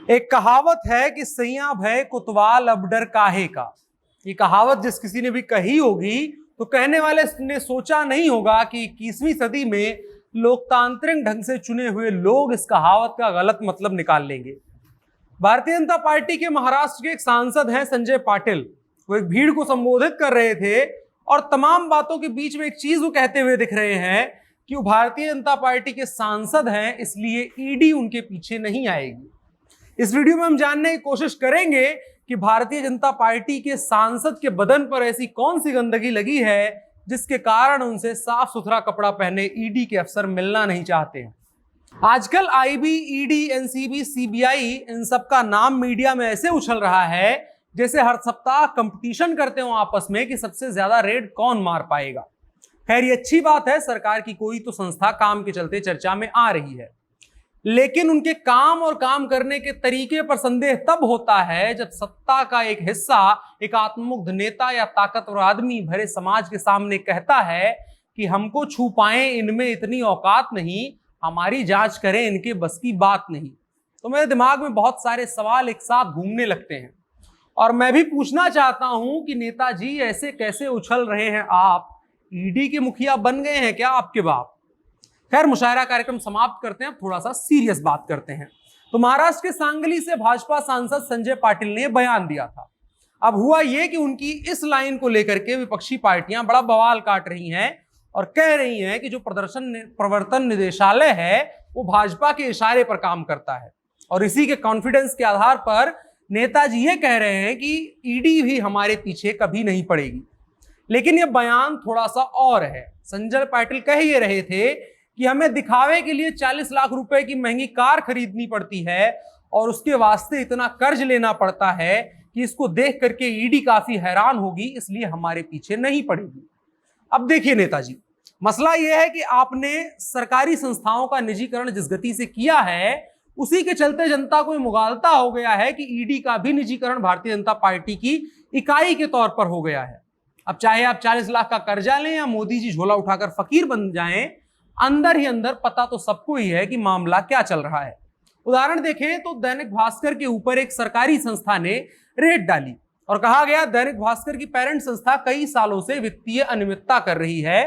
एक कहावत है कि सैया भय कोतवाल अब डर काहे का। ये कहावत जिस किसी ने भी कही होगी तो कहने वाले ने सोचा नहीं होगा कि 21वीं सदी में लोकतांत्रिक ढंग से चुने हुए लोग इस कहावत का गलत मतलब निकाल लेंगे। भारतीय जनता पार्टी के महाराष्ट्र के एक सांसद हैं संजय पाटिल। वो एक भीड़ को संबोधित कर रहे थे और तमाम बातों के बीच में एक चीज वो कहते हुए दिख रहे हैं कि वो भारतीय जनता पार्टी के सांसद हैं, इसलिए ईडी उनके पीछे नहीं आएगी। इस वीडियो में हम जानने की कोशिश करेंगे कि भारतीय जनता पार्टी के सांसद के बदन पर ऐसी कौन सी गंदगी लगी है जिसके कारण उनसे साफ सुथरा कपड़ा पहने ईडी के अफसर मिलना नहीं चाहते हैं। आजकल आईबी, ईडी, एनसीबी, सीबीआई इन सब का नाम मीडिया में ऐसे उछल रहा है जैसे हर सप्ताह कंपटीशन करते हो आपस में कि सबसे ज्यादा रेड कौन मार पाएगा। खैर, ये अच्छी बात है, सरकार की कोई तो संस्था काम के चलते चर्चा में आ रही है, लेकिन उनके काम और काम करने के तरीके पर संदेह तब होता है जब सत्ता का एक हिस्सा एक आत्ममुग्ध नेता या ताकतवर आदमी भरे समाज के सामने कहता है कि हमको छू पाएं, इनमें इतनी औकात नहीं, हमारी जांच करें, इनके बस की बात नहीं। तो मेरे दिमाग में बहुत सारे सवाल एक साथ घूमने लगते हैं और मैं भी पूछना चाहता हूं कि नेताजी ऐसे कैसे उछल रहे हैं आप? ईडी के मुखिया बन गए हैं क्या आपके बाप? खैर, मुशायरा कार्यक्रम समाप्त करते हैं, थोड़ा सा सीरियस बात करते हैं। तो महाराष्ट्र के सांगली से भाजपा सांसद संजय पाटिल ने बयान दिया था। अब हुआ यह कि उनकी इस लाइन को लेकर के विपक्षी पार्टियां बड़ा बवाल काट रही हैं और कह रही हैं कि जो प्रवर्तन निदेशालय है वो भाजपा के इशारे पर काम करता है और इसी के कॉन्फिडेंस के आधार पर नेताजी ये कह रहे हैं कि ईडी भी हमारे पीछे कभी नहीं पड़ेगी। लेकिन यह बयान थोड़ा सा और है। संजय पाटिल कह ये रहे थे कि हमें दिखावे के लिए 40 लाख रुपए की महंगी कार खरीदनी पड़ती है और उसके वास्ते इतना कर्ज लेना पड़ता है कि इसको देख करके ईडी काफी हैरान होगी, इसलिए हमारे पीछे नहीं पड़ेगी। अब देखिए नेताजी, मसला यह है कि आपने सरकारी संस्थाओं का निजीकरण जिस गति से किया है उसी के चलते जनता को मुगालता हो गया है कि ईडी का भी निजीकरण भारतीय जनता पार्टी की इकाई के तौर पर हो गया है। अब चाहे आप 40 लाख का कर्जा लें या मोदी जी झोला उठाकर फकीर बन जाएं, अंदर ही अंदर पता तो सबको ही है कि मामला क्या चल रहा है। उदाहरण देखें तो दैनिक भास्कर के ऊपर एक सरकारी संस्था ने रेड डाली और कहा गया दैनिक भास्कर की पेरेंट संस्था कई सालों से वित्तीय अनियमितता कर रही है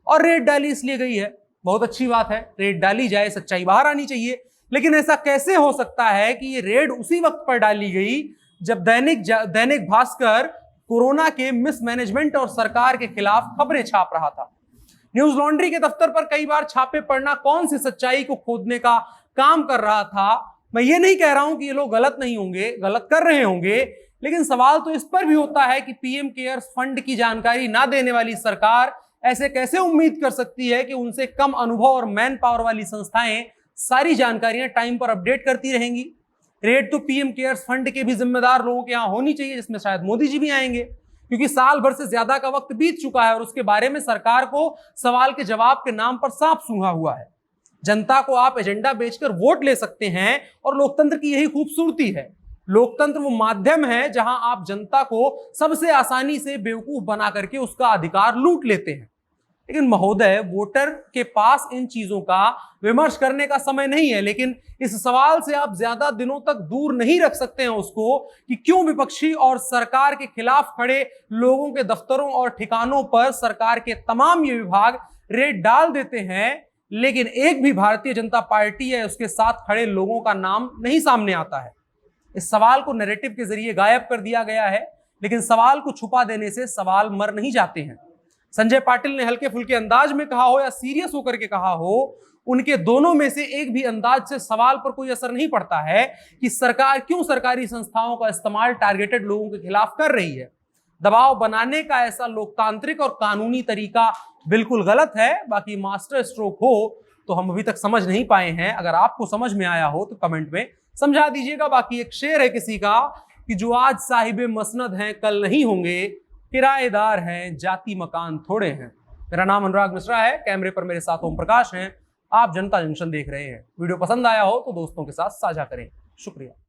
और रेड डाली इसलिए गई है। बहुत अच्छी बात है, रेड डाली जाए, सच्चाई बाहर आनी चाहिए। लेकिन ऐसा कैसे हो सकता है कि ये रेड उसी वक्त पर डाली गई जब दैनिक भास्कर कोरोना के मिसमैनेजमेंट और सरकार के खिलाफ खबरें छाप रहा था। न्यूज लॉन्ड्री के दफ्तर पर कई बार छापे पड़ना कौन सी सच्चाई को खोदने का काम कर रहा था। मैं ये नहीं कह रहा हूं कि ये लोग गलत नहीं होंगे, गलत कर रहे होंगे, लेकिन सवाल तो इस पर भी होता है कि पीएम केयर्स फंड की जानकारी ना देने वाली सरकार ऐसे कैसे उम्मीद कर सकती है कि उनसे कम अनुभव और मैन पावर वाली संस्थाएं सारी जानकारियां टाइम पर अपडेट करती रहेंगी। रेड तो पीएम केयर्स फंड के भी जिम्मेदार लोगों के यहां होनी चाहिए, जिसमें शायद मोदी जी भी आएंगे, क्योंकि साल भर से ज्यादा का वक्त बीत चुका है और उसके बारे में सरकार को सवाल के जवाब के नाम पर सांप सूंघा हुआ है। जनता को आप एजेंडा बेचकर वोट ले सकते हैं और लोकतंत्र की यही खूबसूरती है। लोकतंत्र वो माध्यम है जहां आप जनता को सबसे आसानी से बेवकूफ बना करके उसका अधिकार लूट लेते हैं। लेकिन महोदय, वोटर के पास इन चीजों का विमर्श करने का समय नहीं है। लेकिन इस सवाल से आप ज्यादा दिनों तक दूर नहीं रख सकते हैं उसको कि क्यों विपक्षी और सरकार के खिलाफ खड़े लोगों के दफ्तरों और ठिकानों पर सरकार के तमाम ये विभाग रेड डाल देते हैं, लेकिन एक भी भारतीय जनता पार्टी या उसके साथ खड़े लोगों का नाम नहीं सामने आता है। इस सवाल को नैरेटिव के जरिए गायब कर दिया गया है, लेकिन सवाल को छुपा देने से सवाल मर नहीं जाते हैं। संजय पाटिल ने हल्के फुल्के अंदाज में कहा हो या सीरियस होकर के कहा हो, उनके दोनों में से एक भी अंदाज से सवाल पर कोई असर नहीं पड़ता है कि सरकार क्यों सरकारी संस्थाओं का इस्तेमाल टारगेटेड लोगों के खिलाफ कर रही है। दबाव बनाने का ऐसा लोकतांत्रिक और कानूनी तरीका बिल्कुल गलत है। बाकी मास्टर स्ट्रोक हो तो हम अभी तक समझ नहीं पाए हैं। अगर आपको समझ में आया हो तो कमेंट में समझा दीजिएगा। बाकी एक शेर है किसी का कि जो आज साहिबे मसनद हैं कल नहीं होंगे, किराएदार हैं जाति मकान थोड़े हैं। मेरा नाम अनुराग मिश्रा है, कैमरे पर मेरे साथ ओम प्रकाश हैं। आप जनता जंक्शन देख रहे हैं। वीडियो पसंद आया हो तो दोस्तों के साथ साझा करें। शुक्रिया।